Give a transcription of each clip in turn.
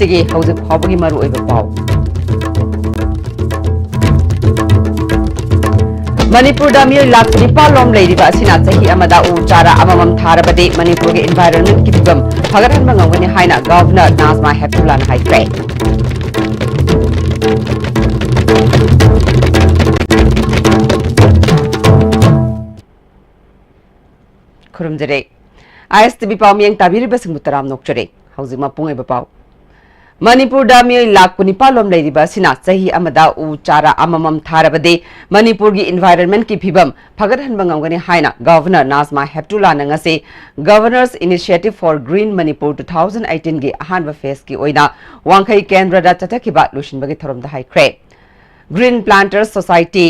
मसीगी हौजिक फाउबगी मरु ओइबा पाउ मणिपुर दा मियोय लाख निपालोम लेरिबा असिना चही अमदा उ चारा अममम थारबदे मणिपुर के एनवायरनमेंट की फिबम फगरहनबा ngamgani हाइना गवर्नर नाजमा हेप्तुल्ला ना हाइख्रे खुरुमजरे आईएसटीवी पाउमियंग ताबिरिबसिंग मुतराम नोक्चरे हौजिमा पुंगैबा पाउ मणिपुर दा मियोय लाख निपालोम लेरिबा असिना चही अमदा उ चारा अममम थारबदे मणिपुर की एनवायरनमेंट की फिबम फगरहनबा ngamgani हाइना गवर्नर नाजमा हेप्तुल्ला ना ngase governor's initiative for green Manipur 2018 की अहानबा फेस की ओइना वांखै केंद्र दा चथखिबा लुसिनबगी थरमदा हाइख्रे green planters society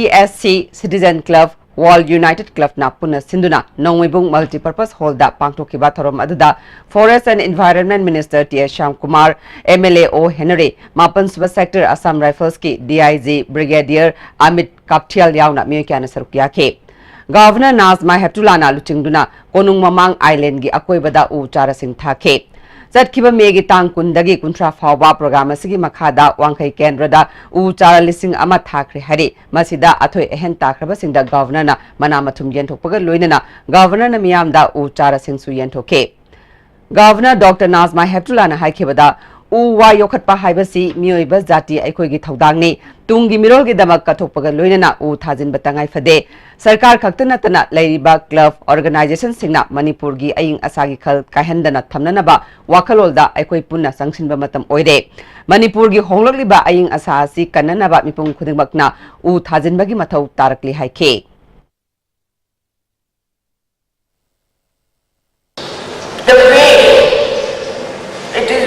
ESC citizen club world united club ना पुनः सिंधुना नौवेबुंग मल्टीपर्पज हॉल दा पांगथोखिबा थरम अदुदा forest and environment minister T Shyam Kumar MLA O Henry मापन सुबह सेक्टर असम राइफल्स की DIG ब्रिगेडियर अमित कापथियल यावना मियोक्याना सरुक याखे गवर्नर नाजमा हेप्तुल्ला ना लुचिंगदुना कोनुंग ममांग आइलैंड की अकोइबदा उ चारा सिंह थाखे चटखिबा मेगी तांग कुंदगी कुंथ्रा फावबा प्रोग्राम असिगी मखादा वांखै केंद्रदा उ चारा लिसिंग अमा थाख्रे हरि मसिदा अथोय एहन ताख्रबा सिंगदा गवर्नर ना मना मथुम येंथोकपगा लोइनना गवर्नर ना मियामदा उ चारा सिंगसु येंथोके गवर्नर डॉक्टर नाजमा हेप्तुल्ला ना हाइखेबदा उ वा योखटपा हाइबसी मियोइबा जाति अखोइगी थौदांगनी तुंगी मिरोलगी दमक कथोकपगा लोइनना उ थाजिनबा तंगाइ फदे सरकार खक्तना तना लेरिबा क्लब ऑर्गेनाइजेशन सिंगना मणिपुर की अयिंग असागी खल काहनदना थमननबा वाखलोलदा अखोइ पुन्ना संगसिनबा मतम ओइरे मणिपुर की होंगलगलिबा अयिंग असा असि कन्ननबा मिपुंग खुदिंगमकना उ थाजिनबगी मथौ तारकली हाइखे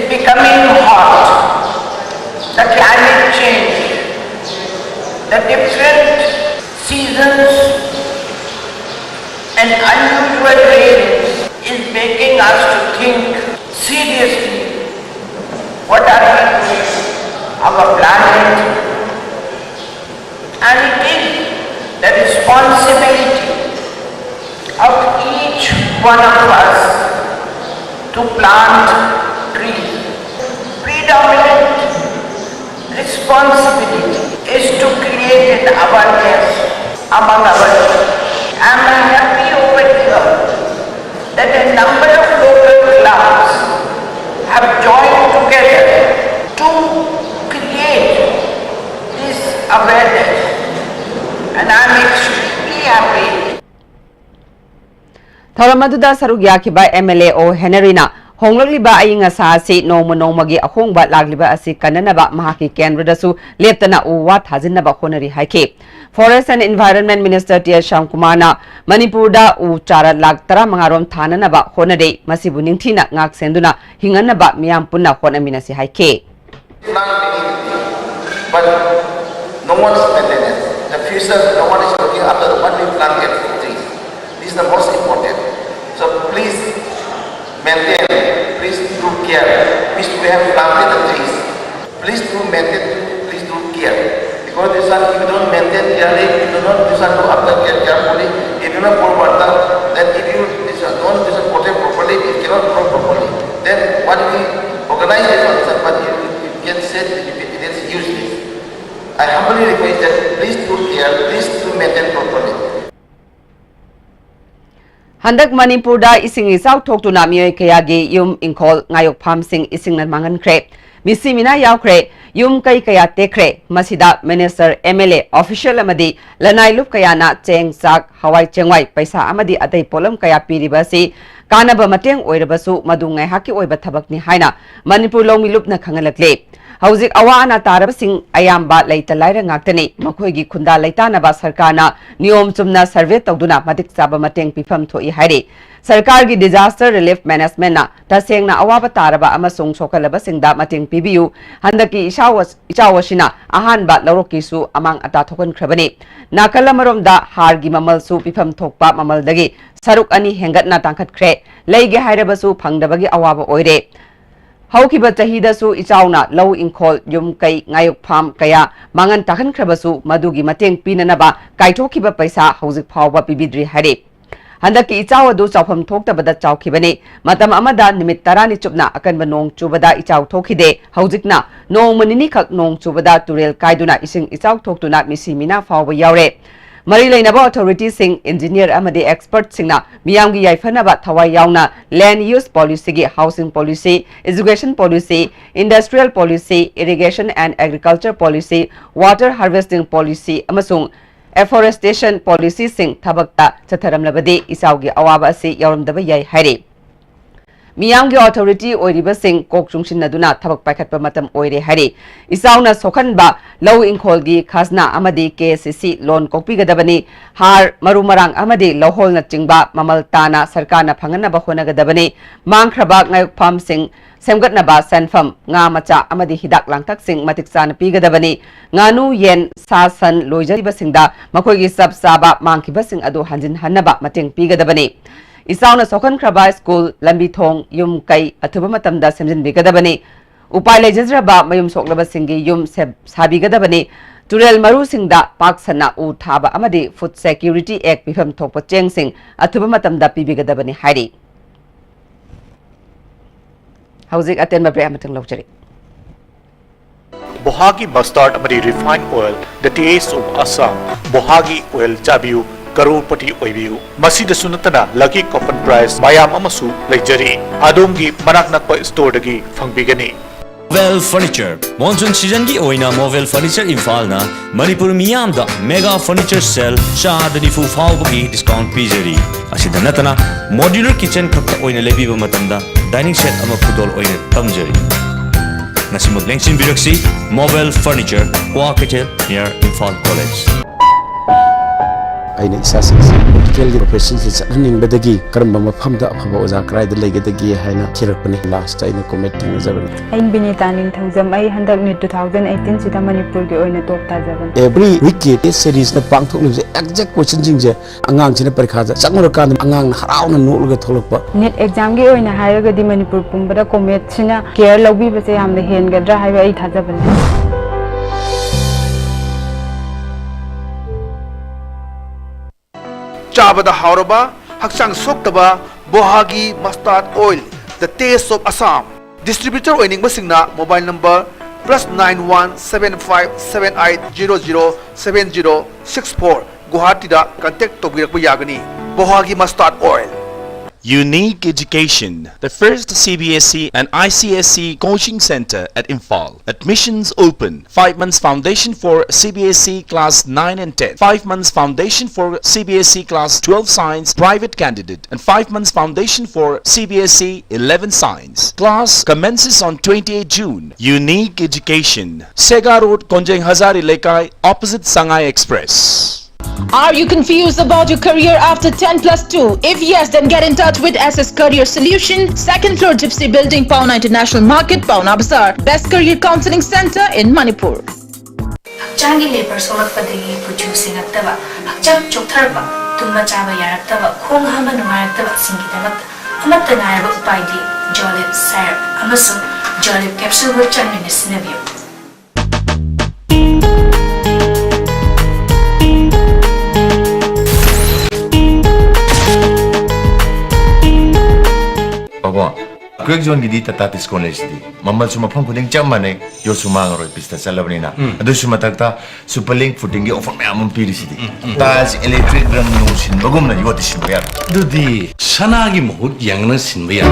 becoming hot, the climate change, the different seasons and unusual rains is making us to think seriously what are we doing our planet, and it is the responsibility of each one of us to plant trees. Predominant responsibility is to create an awareness among our youth. I am happy over here that a number of local clubs have joined together to create this awareness, and I am extremely happy. Thoramadda Sarugyaki by MLA O Henryna होंगलगलिबा अयिंग असासी नोम नोमगी अहोंगबा लागलिबा असि कन्ननबा महाकी केंद्रदसु लेप्तना उवा थाजिनबा होनरी हाइके forest and environment minister T Shyam Kumar ना मणिपुरदा उ चारा lakh 15 थाननबा होनदे मसिबु निंगथिना ngak senduna hinganaba miyam punna honaminasi haike but no one is maintenance the future no one is looking after the one we plant trees this is the most important so please maintain, please do care. Please we have planted the trees. Please do maintain, please do care. Because this one, if you don't maintain carefully, if you do not this one do after care carefully, if you don't pour water, then if you don't this one protect properly, it cannot grow properly. Then what we organize this one, but you get said it is useless. I humbly request that please do care, please do maintain properly. Handak Manipur da ising isaw thoktu na miyoy kayagi yum ingkol ngayok pham sing ising nan mangan kre misi mina yaw kre yum kai kaya tekre masida minister MLA official amadi lanai lup kaya na cheng sak hawai chengwai paisa amadi atai polam kaya piriba si kanaba mateng oirabasu madu ngai haki oiba thabak ni haina Manipur lomi lup na khangalakle Hauzik awa ana tarabasing ayamba leita laira ngaktani makhoigi khunda leitanaba sarkarna niyom chumna survey tawduna madik chaba mateng pifam thoi haire sarkar gi disaster relief management na tasengna awaba taraba amasung sokalaba singda mateng pibiu handaki ishawashina ahanba lorokisu amang ata thokan khrabani nakalamarom da hargi mamal su pifam thokpa mamal dagi saruk ani hengatna tangkhat khre leige hairabasu phangdabagi awaba oire Haukiba Tahidasu Ichauna Low Inkol Yum Kai Ngayok Pham Kaya Mangan Takan Krabasu Madugi Mateng Pinanaba Kaitokiba Paisa Hauzik Power Pibidri Hare हंदकी इचाव अदु चाउफम थोक्तबदा चाउखिबने मतम अमदा निमित तरानी चुपना अकनब नोंग चुबदा इचाव थोखिदे हौजिकना नोंग मनिनी खक नोंग चुबदा तुरेल कायदुना इसिंग इचाव थोक्तुना मिसी मिना फाव यावरे मरी लेनब authority सिंह engineer अमदे expert सिंगना मियामगी याइफनबा थवाई यावना लैंड यूज पॉलिसी गी housing policy education policy industrial policy irrigation and agriculture policy water harvesting policy अमसुंग एफोरेस्टेशन पॉलिसी सिंह थबकता चथरमलबदे इसाउगी अवाबा से यावरमदबा याइ हाइरे मियामगी अथॉरिटी ओइरिबा सिंह कोक चुंगसिनदुना थबक पाइखटपा मतम ओइरे हाइरे इसाउना सोखनबा लौ इंखोलगी खाजना अमदे केसीसी लोन कोकपिगदबनी हार मरुमरांग अमदे लौहोलना चिंगबा ममल ताना सरकारना फंगनबा होनगदबनी मांगख्रबा ngaयukpham Singh सेमगतनबा सनफम nga macha amadi hidak langtak sing matik sana pigadabani nganu yen sa san loijariba singda makoigi sab saba mangkiba sing adu hanjin hannaba mating pigadabani isauna sokhan kraba school lambi thong yum kai athuba matamda semjin bigadabani upai lejajraba mayum soklaba singi yum sabigadabani turel maru singda pak sana u thaba amadi food security act bifam thokpa cheng sing athuba matamda pibigadabani hairi Housing aten ma break matang lokjari. Bohagi mustard amari refined oil, the taste of Assam. Bohagi oil jabiu karorpati oibiu. Masida sunatana lucky coupon price mayam amasu lejari. Adongi manak nakpa store dagi fangbigani. Movel Furniture Monsoon season gi oina Movel Furniture Imphal na Manipur miyam da mega furniture sale shadani fu fawbagi discount pijari asida natana modular kitchen khakta oina lebiba matamda dining set ama khudol oina tamjari nasimuk lengsin biraksi Movel Furniture Kwaketel near Imphal College aina isasinsi medical gi operation se chaning bedagi karamba mafamda afaba oja krai da legadagi haina khirakpani last aina committee nazarani ain binita ning thaujam ai handak ni 2018 sida manipur gi oina top ta jaban every week test series na pangthok ni exact question jing je angang china parikha ja changmur kan angang harauna nolga tholokpa net exam gi oina hairaga di manipur pumbada comment sina care lobby base yamna hengadra haiba ai thajaban Chabada Hauraba, Haksang Soktaba, Bohagi Mustard Oil, the taste of Assam. Distributor oining basingna mobile number +917578007064 Guwahati da contact tobirakpa yagani. Bohagi Mustard Oil. Unique Education, the first CBSE and ICSE coaching center at Imphal. Admissions open. 5 months foundation for CBSE class 9 and 10. 5 months foundation for CBSE class 12 science private candidate and 5 months foundation for CBSE 11 science. Class commences on 28 June. Unique Education, Sega Road, Konjeng Hazari Lekai, opposite Sangai Express. Are you confused about your career after 10+2? If yes, then get in touch with SS Career Solution, 2nd floor Gypsy Building, Pauna International Market, Pauna Bazaar. Best Career Counseling Center in Manipur. Hakchangi labor solakpadagi producing aktaba, hakchang choktarba, tumma chaba yaraktaba, khong hama nungaraktaba singidamat, amatta nayaba upaidi, Jolib Syrup, amasung Jolib Capsule with Chanminisinabiyo. Quick zone gidi tatatis college di. Mamal suma pang kuding jam mana yo suma ngaro pista salabni na. Ado suma takta superlink footing gi offer me amon piri sidi. Tas electric drum no sin bagum na yo tisin bayar. Dudi sana gi mohut yang na sin bayar.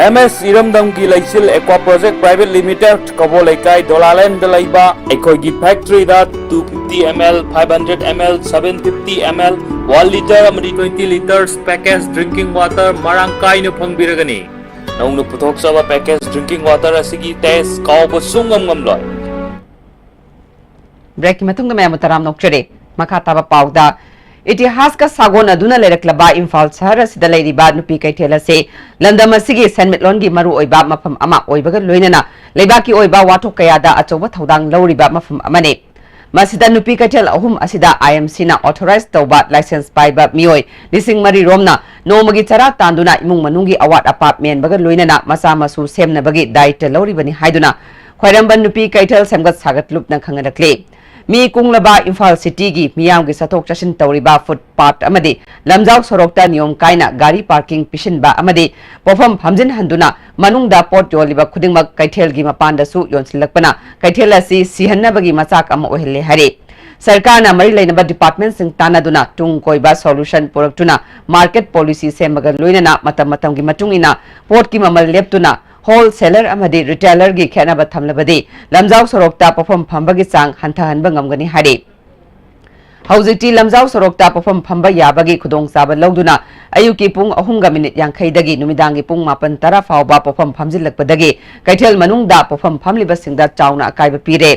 MS Iramdam ki Laisil Aqua Project Private Limited Kabo Laikai Dolaland Dalaiba Ekogi Factory da 250 ml, 500 ml, 750 ml, 1 liter, 20 liters packaged drinking water Marangkai no Pangbiragani. Nung no putok sa packaged drinking water asigi test kau ko sungam ngamloy. Break matung na may mutaram nokchore makataba pauda इतिहास का सागोन अदुना लेरक्लबा इम्फाल शहर असिदा लेरिबा नुपी कैथेल से लंदम असिगी सेनमिटलोन गी मरु ओइबा मफम अमा ओइबगा लोइनना लेबाकी ओइबा वाथो कयादा अचौबा थौदांग लौरिबा मफम अमने मसिदा नुपी कैथेल अहुम असिदा IMC ना authorise तौबा licence पाइबा मियोय लिसिंग मरी रोमना नोमगी चरा तांदुना इमुंग मनुंगी अवाट अपाप मेनबगा लोइनना मसा मसु सेमनबगी दायित्व लौरिबनी हाइदुना ख्वाइरंबन नुपी कैथेल सेमगत सागत लुपना खंगनक्ले mi kunglaba Imphal City gi miyam gi sathok chashin tawriba footpath amadi lamjau sorokta niyom kaina gari parking pishinba amadi pofam phamjin handuna manungda pot yoliba khudingmak kaithel gi mapanda su yonsilakpana kaithel asi sihannabagi machak ama ohille hari सरकार मरी लेना department Singh तानादुना तुंग कोइबा solution पुरक्तुना market policy सेमगन लोइनना मतम की मतुंगिना pot की ममल लेप्तुना wholesaler अमदी retailer की खेनब थमलबदी लमजाव सरोक्ता पफम फंबगी चांग हंथहनब ngमगनी हारे हौजिति लमजाव सरोक्ता पफम फंब याबगी खुदोंग चाब लौदुना अयुकी पुंग 3:50 नुमिदांगी पुंग 9:10 फावबा पफम फमजिलकपदगी कैथेल मनुंगदा पफम फमलिबसिंगदा चावना अकाइब पीरे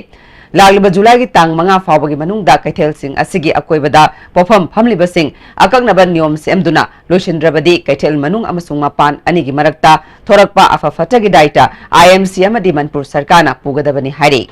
लालिब जुलाई की तांग 5 फावबगी मनुंगदा कैथेल सिंह असिगी अकोइबदा पफम फमलिबसिंग अकक्नब नियम सेमदुना लोशिंद्रबदी कैथेल मनुंग अमसुंग मपान अनिगी मरक्ता थोरकपा अफफटगी दाइटा IMC अमदी मनपुर सरकारना पुगदबनी हारी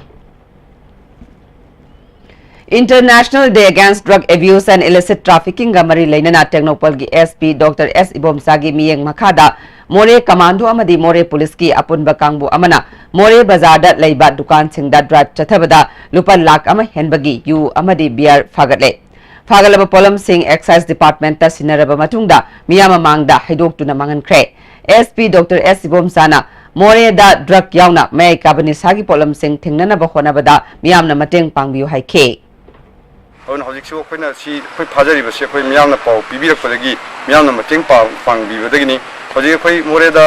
International Day Against Drug Abuse and Illicit Trafficking Gamari Lainana Technopol gi SP Dr. S. Ibomsagi Miyeng Makada More Commando Amadi More Police ki Apun Bakangbu Amana More Bazar da Laiba Dukan Sing da Drive Chathabada Lupan Lak Ama Henbagi Yu Amadi Biar Fagatle Fagalaba Polam Sing Excise Department ta Sinaraba Matungda Miyama Mangda Hidok Tuna Mangan Kre SP Dr. S. Ibomsana More da drug yauna May Kabani Sagi Polam Sing Tingnana Bahonabada Miyamna Mateng Pangbiu Haike हौजिकसु अखोइना सि अखोइ फाजरिबसे अखोइ मियामना पाउ पिबिरकपदगी मियामना मतेंग पांगबिबदगिनी हौजिक अखोइ मोरेदा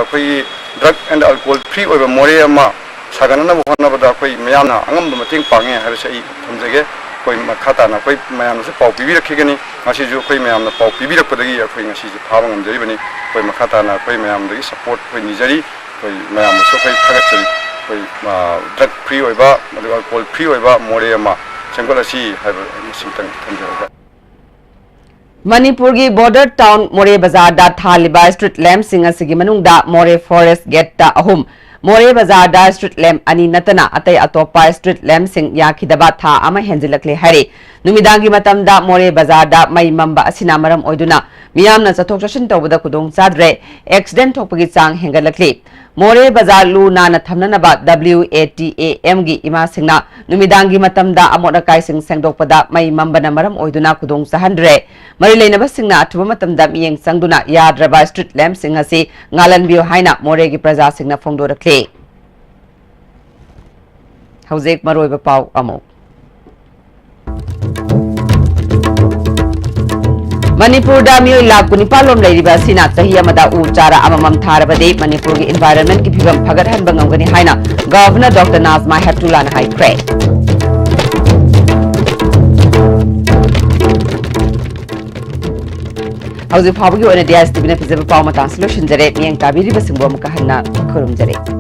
अखोइ drug and alcohol free ओइबा मोरे अमा सागनना बहनबदा अखोइ मियामना अंगम मतेंग पांगे हरसे इ थमजगे अखोइ मखाताना अखोइ मियामनासु पाउ पिबिरखिगनी ngasiju अखोइ मियामना पाउ पिबिरकपदगी अखोइ ngasiju फाबा ngamjariबनी अखोइ मखाताना अखोइ मियामदगी सपोर्ट अखोइ निजरी अखोइ मियामसु अखोइ थागतचरी अखोइ ड्रग फ्री ओइबा अल्कोहल फ्री ओइबा मोरे अमा Manipur की border town More Bazaar da Thaliba street lamp singa sigi manungda More forest gate da ahum More Bazaar da street lamp ani natana atai atopa street lamp sing yakhidaba tha ama henjilakle hari numidangi matamda More Bazaar da mai mamba asina maram oiduna miyamna chathok chashin tawbada kudong chadre accident thokpagi chang hengalakli More Bazaar lu nana thamnanaba WATAM gi ima singna numidangi matamda amona kai sing sengdokpada mai mambana maram oiduna kudong sahandre mari leinaba singna athuba matamda miyeng sangduna yadraba street lamp singa si ngalan bio haina More gi praja singna phongdorakle haujek maroiba pau amo Manipur da mioi lakh 19 leiriba sina chahi amada u chara amamam tharabade Manipur gi environment ki phigam phagat hanba ngamgani haina Governor Dr. Nazma Heptullah na haikre Hauzi phawgi ona DSTV na pizaba paw mata solution jare miyang tabiri basingbo maka hanna khurum jare